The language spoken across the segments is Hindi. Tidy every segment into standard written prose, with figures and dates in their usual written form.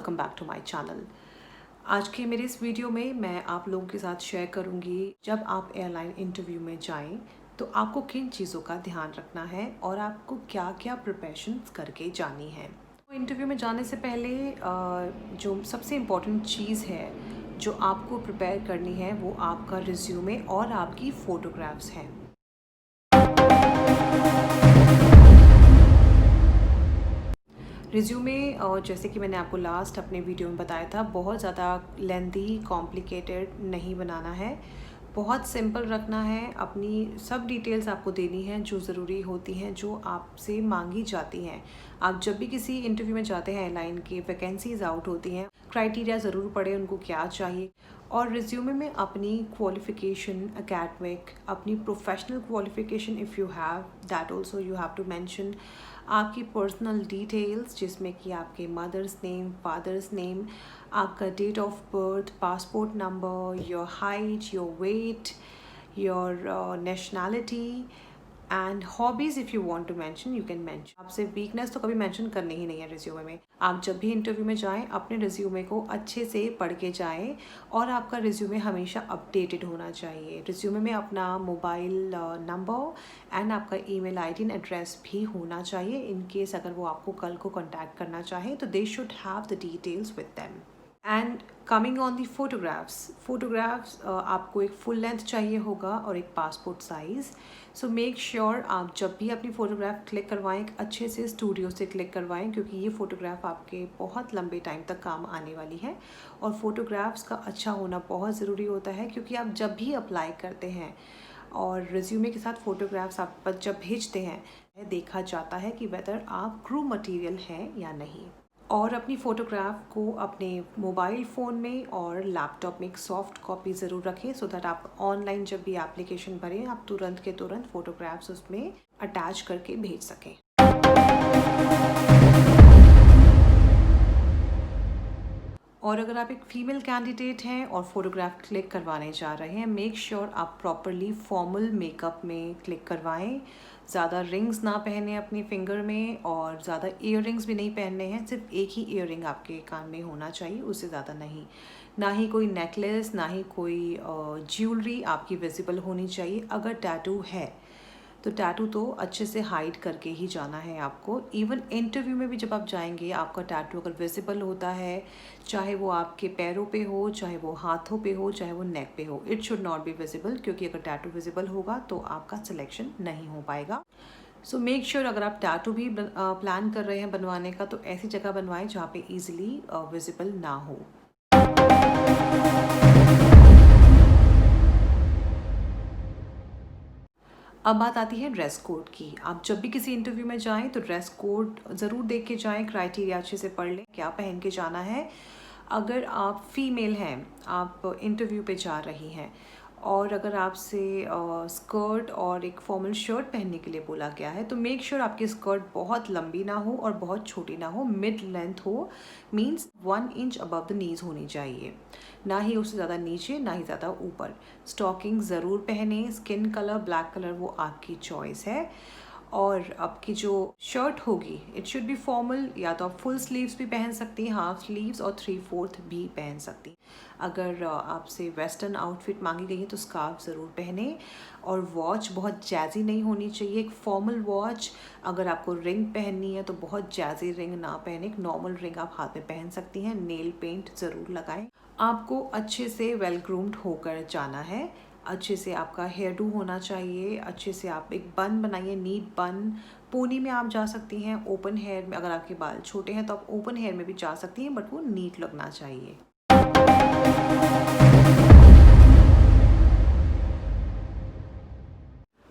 Welcome back to my channel. आज के मेरे इस वीडियो में मैं आप लोगों के साथ शेयर करूंगी जब आप एयरलाइन इंटरव्यू में जाएं तो आपको किन चीज़ों का ध्यान रखना है और आपको क्या क्या प्रिपरेशंस करके जानी है। इंटरव्यू में जाने से पहले जो सबसे इम्पॉर्टेंट चीज़ है जो आपको प्रिपेयर करनी है वो आपका रिज्यूमे और आपकी फ़ोटोग्राफ्स हैं। रिज्यूमे जैसे कि मैंने आपको लास्ट अपने वीडियो में बताया था, बहुत ज़्यादा लेंथी कॉम्प्लिकेटेड नहीं बनाना है, बहुत सिंपल रखना है। अपनी सब डिटेल्स आपको देनी है जो ज़रूरी होती हैं, जो आपसे मांगी जाती हैं। आप जब भी किसी इंटरव्यू में जाते हैं, एयरलाइन की वैकेंसीज़ आउट होती हैं, क्राइटेरिया ज़रूर पढ़े उनको क्या चाहिए। और रिज्यूमे में अपनी क्वालिफ़िकेशन, एकेडमिक, अपनी professional qualification if you have that also you have to mention. आपकी पर्सनल डिटेल्स जिसमें कि आपके मदर्स नेम, फादर्स नेम, आपका date of birth, passport number, your height, your weight, your nationality and hobbies if you want to mention you can mention. आपसे वीकनेस तो कभी मेंशन करनी ही नहीं है रिज्यूमे में। आप जब भी इंटरव्यू में जाएं अपने रिज्यूमे को अच्छे से पढ़ के जाएं और आपका रिज्यूमे हमेशा अपडेटेड होना चाहिए। रिज्यूमे में अपना मोबाइल नंबर एंड आपका ईमेल आईडी एंड एड्रेस भी होना चाहिए इन केस अगर वो आपको कल को कॉन्टैक्ट करना चाहें तो they should have the details with them. And coming on the photographs आपको एक फुल लेंथ चाहिए होगा और एक passport size. So make sure आप जब भी अपनी फ़ोटोग्राफ क्लिक करवाएं एक अच्छे से स्टूडियो से क्लिक करवाएं, क्योंकि ये फ़ोटोग्राफ आपके बहुत लंबे टाइम तक काम आने वाली है। और फ़ोटोग्राफ्स का अच्छा होना बहुत ज़रूरी होता है, क्योंकि आप जब भी अप्लाई करते हैं और रिज्यूमे के साथ फ़ोटोग्राफ्स आप जब भेजते हैं देखा जाता है कि वेदर आप क्रू मटेरियल हैं या नहीं। और अपनी फ़ोटोग्राफ को अपने मोबाइल फ़ोन में और लैपटॉप में एक सॉफ्ट कॉपी ज़रूर रखें सो दैट आप ऑनलाइन जब भी एप्लीकेशन भरें आप तुरंत के तुरंत फ़ोटोग्राफ्स उसमें अटैच करके भेज सकें। और अगर आप एक फ़ीमेल कैंडिडेट हैं और फ़ोटोग्राफ क्लिक करवाने जा रहे हैं, मेक श्योर आप प्रॉपरली फॉर्मल मेकअप में क्लिक करवाएं। ज़्यादा रिंग्स ना पहने अपनी फिंगर में और ज़्यादा ईयररिंग्स भी नहीं पहनने हैं, सिर्फ एक ही ईयररिंग आपके कान में होना चाहिए, उससे ज़्यादा नहीं। ना ही कोई नेकलेस, ना ही कोई ज्वेलरी आपकी विजिबल होनी चाहिए। अगर टैटू है तो टैटू तो अच्छे से हाइड करके ही जाना है आपको। इवन इंटरव्यू में भी जब आप जाएंगे आपका टैटू अगर विजिबल होता है, चाहे वो आपके पैरों पे हो, चाहे वो हाथों पे हो, चाहे वो नेक पे हो, it should not be visible, क्योंकि अगर टैटू विजिबल होगा तो आपका सिलेक्शन नहीं हो पाएगा। सो मेक श्योर अगर आप टैटू भी प्लान कर रहे हैं बनवाने का तो ऐसी जगह बनवाएं जहाँ पे ईजिली विजिबल ना हो। अब बात आती है ड्रेस कोड की। आप जब भी किसी इंटरव्यू में जाएं तो ड्रेस कोड ज़रूर देख के जाएं, क्राइटेरिया अच्छे से पढ़ लें क्या पहन के जाना है। अगर आप फीमेल हैं, आप इंटरव्यू पे जा रही हैं और अगर आपसे स्कर्ट और एक फॉर्मल शर्ट पहनने के लिए बोला गया है तो मेक श्योर आपकी स्कर्ट बहुत लंबी ना हो और बहुत छोटी ना हो, मिड लेंथ हो, means 1 inch above the knees होनी चाहिए, ना ही उससे ज़्यादा नीचे ना ही ज़्यादा ऊपर। स्टॉकिंग ज़रूर पहने, स्किन कलर ब्लैक कलर वो आपकी चॉइस है। और आपकी जो शर्ट होगी इट शुड बी फॉर्मल, या तो आप फुल स्लीव्स भी पहन सकती हैं, हाफ स्लीव्स और 3/4 भी पहन सकती हैं। अगर आपसे वेस्टर्न आउटफिट मांगी गई है तो स्कार्फ ज़रूर पहने। और वॉच बहुत जैज़ी नहीं होनी चाहिए, एक फॉर्मल वॉच। अगर आपको रिंग पहननी है तो बहुत जैज़ी रिंग ना पहने, एक नॉर्मल रिंग आप हाथ में पहन सकती हैं। नेल पेंट ज़रूर लगाएं। आपको अच्छे से वेल ग्रूम्ड होकर जाना है, अच्छे से आपका हेयर डू होना चाहिए, अच्छे से आप एक बन बनाइए, नीट बन। पोनी में आप जा सकती हैं, ओपन हेयर में अगर आपके बाल छोटे हैं तो आप ओपन हेयर में भी जा सकती हैं, बट वो नीट लगना चाहिए।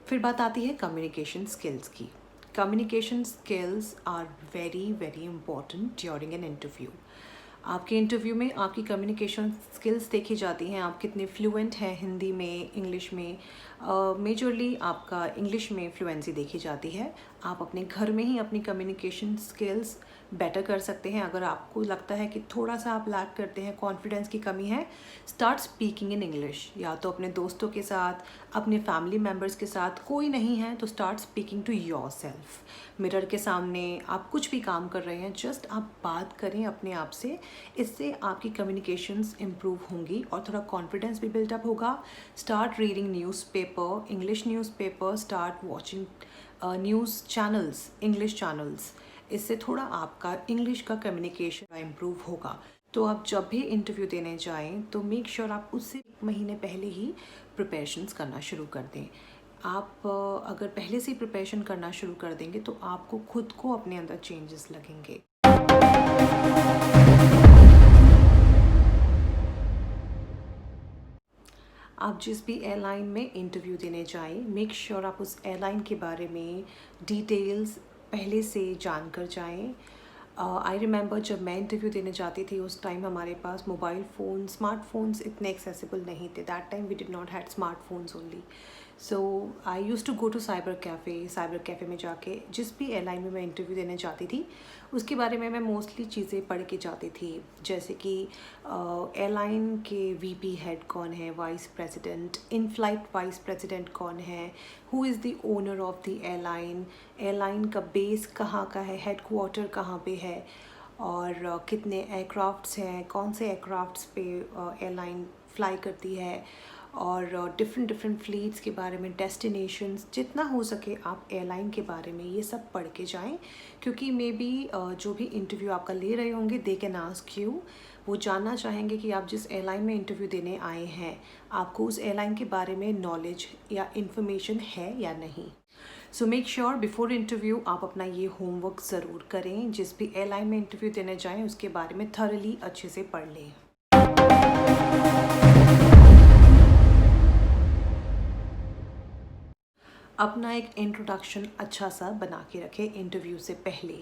फिर बात आती है कम्युनिकेशन स्किल्स की। Communication skills are very very important during an interview. आपके इंटरव्यू में आपकी कम्युनिकेशन स्किल्स देखी जाती हैं, आप कितने फ्लुएंट हैं हिंदी में, इंग्लिश में। मेजरली आपका इंग्लिश में फ्लुएंसी देखी जाती है। आप अपने घर में ही अपनी कम्युनिकेशन स्किल्स बेटर कर सकते हैं। अगर आपको लगता है कि थोड़ा सा आप लैक करते हैं, कॉन्फिडेंस की कमी है, स्टार्ट स्पीकिंग इन इंग्लिश। या तो अपने दोस्तों के साथ, अपने फैमिली मेम्बर्स के साथ, कोई नहीं है तो start speaking to yourself. Mirror के सामने आप कुछ भी काम कर रहे हैं, जस्ट आप बात करें अपने आप से। इससे आपकी कम्युनिकेशंस इम्प्रूव होंगी और थोड़ा कॉन्फिडेंस भी बिल्डअप होगा। Start reading newspaper, English newspaper, start watching news channels, English channels. इससे थोड़ा आपका इंग्लिश का कम्युनिकेशन इम्प्रूव होगा। तो आप जब भी इंटरव्यू देने जाएं तो मेक श्योर आप उससे 1 महीने पहले ही प्रिपरेशंस करना शुरू कर दें। आप अगर पहले से ही प्रिपरेशन करना शुरू कर देंगे तो आपको खुद को अपने अंदर चेंजेस लगेंगे। आप जिस भी एयरलाइन में इंटरव्यू देने जाएं, मेक श्योर आप उस एयरलाइन के बारे में डिटेल्स पहले से जान कर जाएँ। आई रिमेंबर जब मैं इंटरव्यू देने जाती थी, उस टाइम हमारे पास मोबाइल फ़ोन, स्मार्टफोन्स इतने एक्सेसिबल नहीं थे। That time we did not had smartphones only. So I use to go to cyber cafe में जाके जिस भी एयरलाइन में मैं इंटरव्यू देने जाती थी उसके बारे में मैं मोस्टली चीज़ें पढ़ के जाती थी। जैसे कि एयरलाइन के वीपी हेड कौन है, vice president, in flight vice president कौन है, who is the owner of the airline, airline का बेस कहाँ का है, हेड क्वार्टर कहाँ पे है, और कितने एयरक्राफ्ट्स हैं, कौन से एयरक्राफ्ट्स पे एयरलाइन फ्लाई करती है, और डिफरेंट फ्लीट्स के बारे में, डेस्टिनेशंस। जितना हो सके आप एयरलाइन के बारे में ये सब पढ़ के जाएं, क्योंकि मे बी जो भी इंटरव्यू आपका ले रहे होंगे दे कैन आस्क यू। वो जानना चाहेंगे कि आप जिस एयरलाइन में इंटरव्यू देने आए हैं आपको उस एयरलाइन के बारे में नॉलेज या इन्फॉर्मेशन है या नहीं। So make sure before interview आप अपना ये होमवर्क ज़रूर करें। जिस भी एयरलाइन में इंटरव्यू देने जाएं उसके बारे में थॉरली अच्छे से पढ़ लें। अपना एक इंट्रोडक्शन अच्छा सा बना के रखें इंटरव्यू से पहले।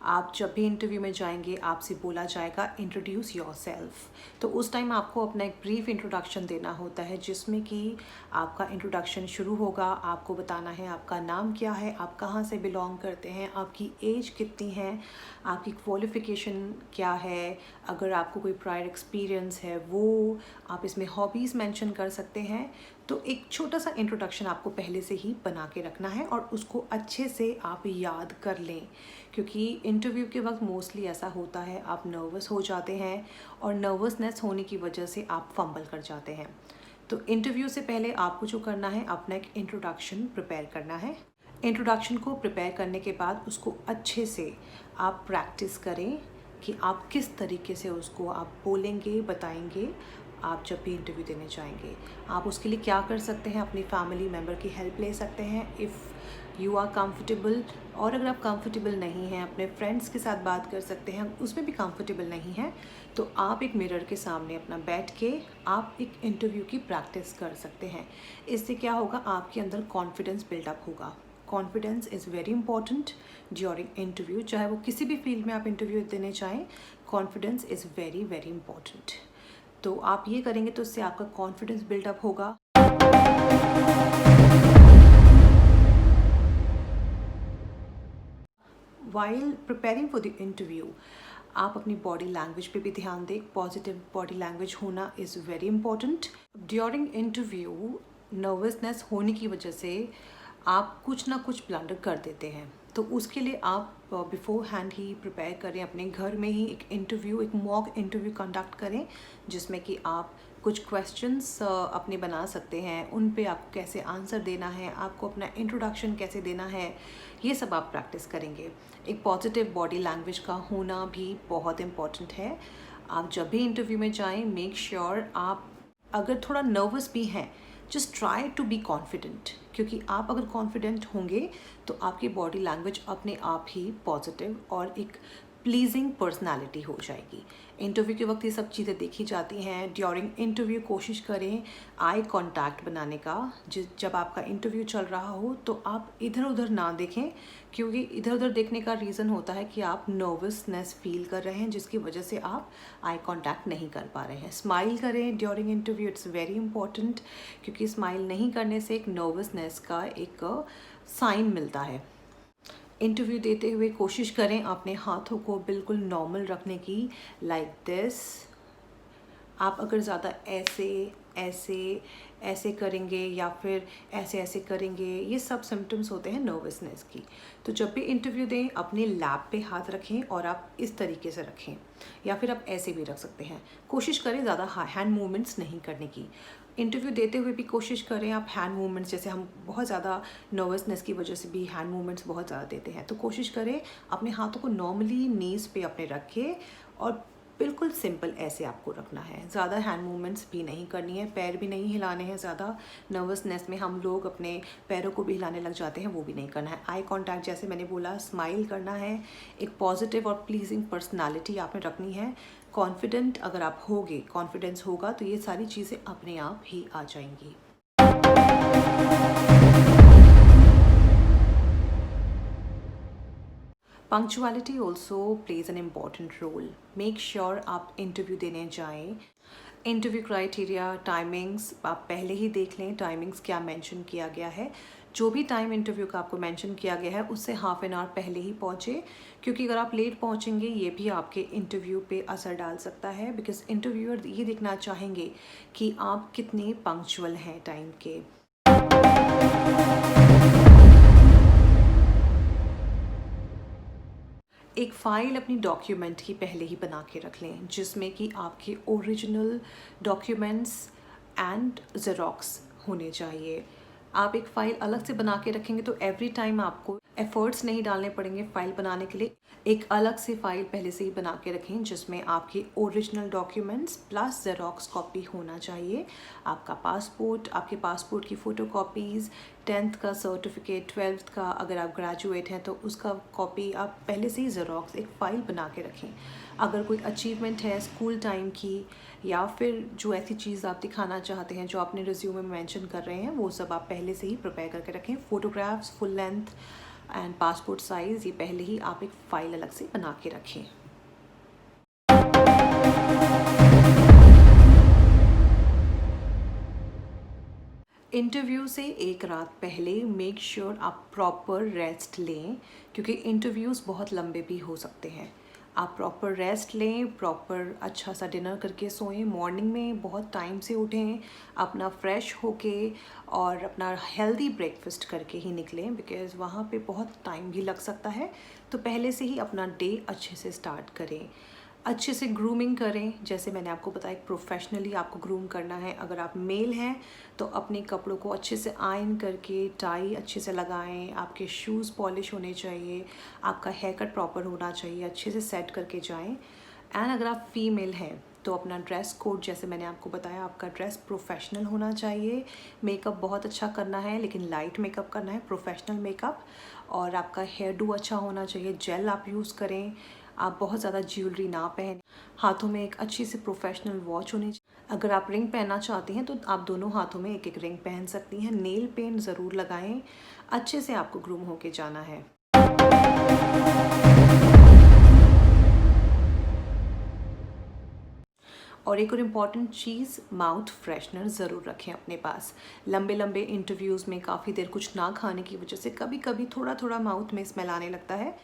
आप जब भी इंटरव्यू में जाएंगे आपसे बोला जाएगा इंट्रोड्यूस योरसेल्फ। तो उस टाइम आपको अपना एक ब्रीफ इंट्रोडक्शन देना होता है, जिसमें कि आपका इंट्रोडक्शन शुरू होगा। आपको बताना है आपका नाम क्या है, आप कहाँ से बिलोंग करते हैं, आपकी एज कितनी है, आपकी क्वालिफ़िकेशन क्या है, अगर आपको कोई प्रायर एक्सपीरियंस है वो आप इसमें हॉबीज़ मेंशन कर सकते हैं। तो एक छोटा सा इंट्रोडक्शन आपको पहले से ही बना के रखना है और उसको अच्छे से आप याद कर लें, क्योंकि इंटरव्यू के वक्त मोस्टली ऐसा होता है आप नर्वस हो जाते हैं और नर्वसनेस होने की वजह से आप फंबल कर जाते हैं। तो इंटरव्यू से पहले आपको जो करना है अपना एक इंट्रोडक्शन प्रिपेयर करना है। इंट्रोडक्शन को प्रिपेयर करने के बाद उसको अच्छे से आप प्रैक्टिस करें कि आप किस तरीके से उसको आप बोलेंगे, बताएंगे आप जब भी इंटरव्यू देने जाएंगे। आप उसके लिए क्या कर सकते हैं, अपनी फैमिली मेम्बर की हेल्प ले सकते हैं इफ़ यू आर कंफर्टेबल, और अगर आप कंफर्टेबल नहीं हैं अपने फ्रेंड्स के साथ बात कर सकते हैं, उसमें भी कंफर्टेबल नहीं है तो आप एक मिरर के सामने अपना बैठ के आप एक इंटरव्यू की प्रैक्टिस कर सकते हैं। इससे क्या होगा, आपके अंदर कॉन्फिडेंस बिल्डअप होगा। Confidence is very important during interview, चाहे वो किसी भी फील्ड में आप इंटरव्यू देने चाहें, confidence is very very important. तो आप ये करेंगे तो उससे आपका कॉन्फिडेंस बिल्डअप होगा। While preparing for the interview आप अपनी बॉडी लैंग्वेज पे भी ध्यान दें। पॉजिटिव बॉडी लैंग्वेज होना is very important. During interview nervousness होने की वजह से आप कुछ ना कुछ ब्लंडर कर देते हैं, तो उसके लिए आप बिफोर हैंड ही प्रिपेयर करें। अपने घर में ही एक मॉक इंटरव्यू कंडक्ट करें, जिसमें कि आप कुछ क्वेश्चंस अपने बना सकते हैं, उन पे आपको कैसे आंसर देना है, आपको अपना इंट्रोडक्शन कैसे देना है, ये सब आप प्रैक्टिस करेंगे। एक पॉजिटिव बॉडी लैंग्वेज का होना भी बहुत इम्पॉर्टेंट है। आप जब भी इंटरव्यू में जाएं, मेक श्योर आप अगर थोड़ा नर्वस भी हैं, just try to be confident, क्योंकि आप अगर कॉन्फिडेंट होंगे तो आपकी बॉडी लैंग्वेज अपने आप ही पॉजिटिव और एक प्लीजिंग पर्सनालिटी हो जाएगी। इंटरव्यू के वक्त ये सब चीज़ें देखी जाती हैं। ड्यूरिंग इंटरव्यू कोशिश करें आई कांटेक्ट बनाने का। जब आपका इंटरव्यू चल रहा हो तो आप इधर उधर ना देखें, क्योंकि इधर उधर देखने का रीज़न होता है कि आप नर्वसनेस फील कर रहे हैं, जिसकी वजह से आप आई कांटेक्ट नहीं कर पा रहे हैं। स्माइल करें during interview, it's very important, क्योंकि स्माइल नहीं करने से एक नर्वसनेस का एक साइन मिलता है। इंटरव्यू देते हुए कोशिश करें अपने हाथों को बिल्कुल नॉर्मल रखने की, लाइक दिस। आप अगर ज़्यादा ऐसे ऐसे ऐसे करेंगे या फिर ऐसे ऐसे करेंगे, ये सब सिम्टम्स होते हैं नर्वसनेस की। तो जब भी इंटरव्यू दें अपने लैप पे हाथ रखें और आप इस तरीके से रखें, या फिर आप ऐसे भी रख सकते हैं। कोशिश करें ज़्यादा हैंड मूवमेंट्स नहीं करने की। इंटरव्यू देते हुए भी कोशिश करें आप हैंड मूवमेंट्स, जैसे हम बहुत ज़्यादा नर्वसनेस की वजह से भी हैंड मूवमेंट्स बहुत ज़्यादा देते हैं, तो कोशिश करें अपने हाथों को नॉर्मली नीज़ पे अपने रखें और बिल्कुल सिंपल ऐसे आपको रखना है। ज़्यादा हैंड मूवमेंट्स भी नहीं करनी है, पैर भी नहीं हिलाने हैं ज़्यादा। नर्वसनेस में हम लोग अपने पैरों को भी हिलाने लग जाते हैं, वो भी नहीं करना है। आई कांटेक्ट, जैसे मैंने बोला, स्माइल करना है। एक पॉजिटिव और प्लीजिंग पर्सनालिटी आपने रखनी है। कॉन्फिडेंट अगर आप होगे, कॉन्फिडेंस होगा तो ये सारी चीज़ें अपने आप ही आ जाएंगी। Punctuality also plays an important role. Make sure आप इंटरव्यू देने जाएं। इंटरव्यू क्राइटेरिया, टाइमिंग्स आप पहले ही देख लें, टाइमिंग्स क्या मेंशन किया गया है। जो भी टाइम इंटरव्यू का आपको मेंशन किया गया है उससे हाफ एन आवर पहले ही पहुँचे, क्योंकि अगर आप लेट पहुँचेंगे ये भी आपके इंटरव्यू पे असर डाल सकता है। बिकॉज इंटरव्यूअर ये देखना चाहेंगे कि आप कितने पंक्चुअल हैं टाइम के। एक फ़ाइल अपनी डॉक्यूमेंट की पहले ही बना के रख लें, जिसमें कि आपके ओरिजिनल डॉक्यूमेंट्स एंड ज़ेरॉक्स होने चाहिए। आप एक फ़ाइल अलग से बना के रखेंगे तो एवरी टाइम आपको एफ़र्ट्स नहीं डालने पड़ेंगे फ़ाइल बनाने के लिए। एक अलग से फ़ाइल पहले से ही बना के रखें जिसमें आपके original documents plus xerox copy होना चाहिए। आपका पासपोर्ट, आपके पासपोर्ट की फ़ोटो कॉपीज़, 10th का सर्टिफिकेट, 12th का, अगर आप ग्रेजुएट हैं तो उसका कॉपी आप पहले से ही ज़ेरॉक्स एक फ़ाइल बना के रखें। अगर कोई अचीवमेंट है स्कूल टाइम की, या फिर जो ऐसी चीज़ आप दिखाना चाहते हैं जो आपने रिज्यूमे में मेंशन कर रहे हैं, वो सब आप पहले से ही प्रिपेयर करके रखें। Photographs full length and passport size, ये पहले ही आप एक फ़ाइल अलग से बना के रखें। इंटरव्यू से एक रात पहले मेक श्योर आप प्रॉपर रेस्ट लें, क्योंकि इंटरव्यूज़ बहुत लंबे भी हो सकते हैं। आप प्रॉपर रेस्ट लें, प्रॉपर अच्छा सा डिनर करके सोएं, मॉर्निंग में बहुत टाइम से उठें, अपना फ्रेश होके और अपना हेल्दी ब्रेकफास्ट करके ही निकलें, बिकॉज़ वहाँ पे बहुत टाइम भी लग सकता है। तो पहले से ही अपना डे अच्छे से स्टार्ट करें। अच्छे से ग्रूमिंग करें, जैसे मैंने आपको बताया प्रोफेशनली आपको ग्रूम करना है। अगर आप मेल हैं तो अपने कपड़ों को अच्छे से आयरन करके टाई अच्छे से लगाएं, आपके शूज़ पॉलिश होने चाहिए, आपका हेयर कट प्रॉपर होना चाहिए, अच्छे से सेट करके जाएं। एंड अगर आप फीमेल हैं तो अपना ड्रेस कोड, जैसे मैंने आपको बताया, आपका ड्रेस प्रोफेशनल होना चाहिए। मेकअप बहुत अच्छा करना है, लेकिन लाइट मेकअप करना है, प्रोफेशनल मेकअप। और आपका हेयर डू अच्छा होना चाहिए, जेल आप यूज़ करें। आप बहुत ज़्यादा ज्वेलरी ना पहनें। हाथों में एक अच्छी सी प्रोफेशनल वॉच होनी चाहिए। अगर आप रिंग पहनना चाहती हैं तो आप दोनों हाथों में एक एक रिंग पहन सकती हैं। नेल पेंट ज़रूर लगाएं। अच्छे से आपको ग्रूम होके जाना है। और एक और इम्पॉर्टेंट चीज़, माउथ फ्रेशनर ज़रूर रखें अपने पास। लंबे लंबे इंटरव्यूज़ में काफ़ी देर कुछ ना खाने की वजह से कभी कभी थोड़ा थोड़ा माउथ में स्मेल आने लगता है,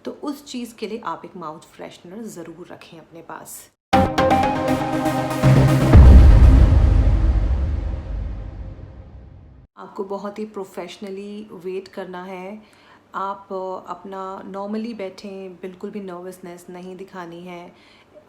तो उस चीज़ के लिए आप एक माउथ फ्रेशनर ज़रूर रखें अपने पास। आपको बहुत ही प्रोफेशनली वेट करना है। आप अपना नॉर्मली बैठें, बिल्कुल भी नर्वसनेस नहीं दिखानी है।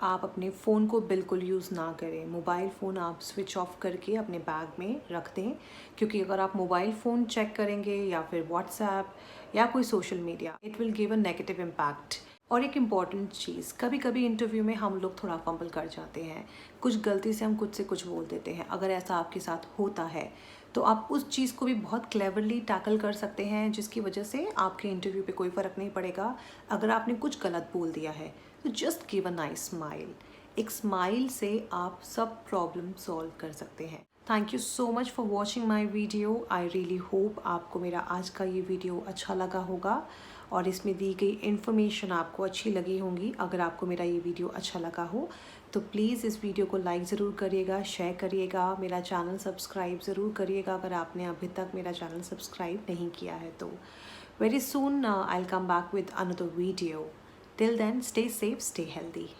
आप अपने फ़ोन को बिल्कुल यूज़ ना करें। मोबाइल फ़ोन आप स्विच ऑफ करके अपने बैग में रख दें, क्योंकि अगर आप मोबाइल फ़ोन चेक करेंगे या फिर व्हाट्सएप या कोई social media, it will give a negative impact. और एक इम्पॉर्टेंट चीज़, कभी कभी इंटरव्यू में हम लोग थोड़ा फंबल कर जाते हैं, कुछ गलती से हम कुछ से कुछ बोल देते हैं। अगर ऐसा आपके साथ होता है तो आप उस चीज़ को भी बहुत क्लेवरली टैकल कर सकते हैं, जिसकी वजह से आपके इंटरव्यू पे कोई फ़र्क नहीं पड़ेगा। अगर आपने कुछ गलत बोल दिया है तो just give a nice smile. एक स्माइल से आप सब प्रॉब्लम सॉल्व कर सकते हैं। Thank you so much for watching my video. I really hope आपको मेरा आज का ये वीडियो अच्छा लगा होगा और इसमें दी गई इन्फॉर्मेशन आपको अच्छी लगी होंगी। अगर आपको मेरा ये वीडियो अच्छा लगा हो तो प्लीज़ इस वीडियो को लाइक ज़रूर करिएगा, शेयर करिएगा, मेरा चैनल सब्सक्राइब ज़रूर करिएगा अगर आपने अभी तक मेरा चैनल सब्सक्राइब नहीं किया है तो। Very soon I'll come back with another video. Till then, stay safe, stay healthy.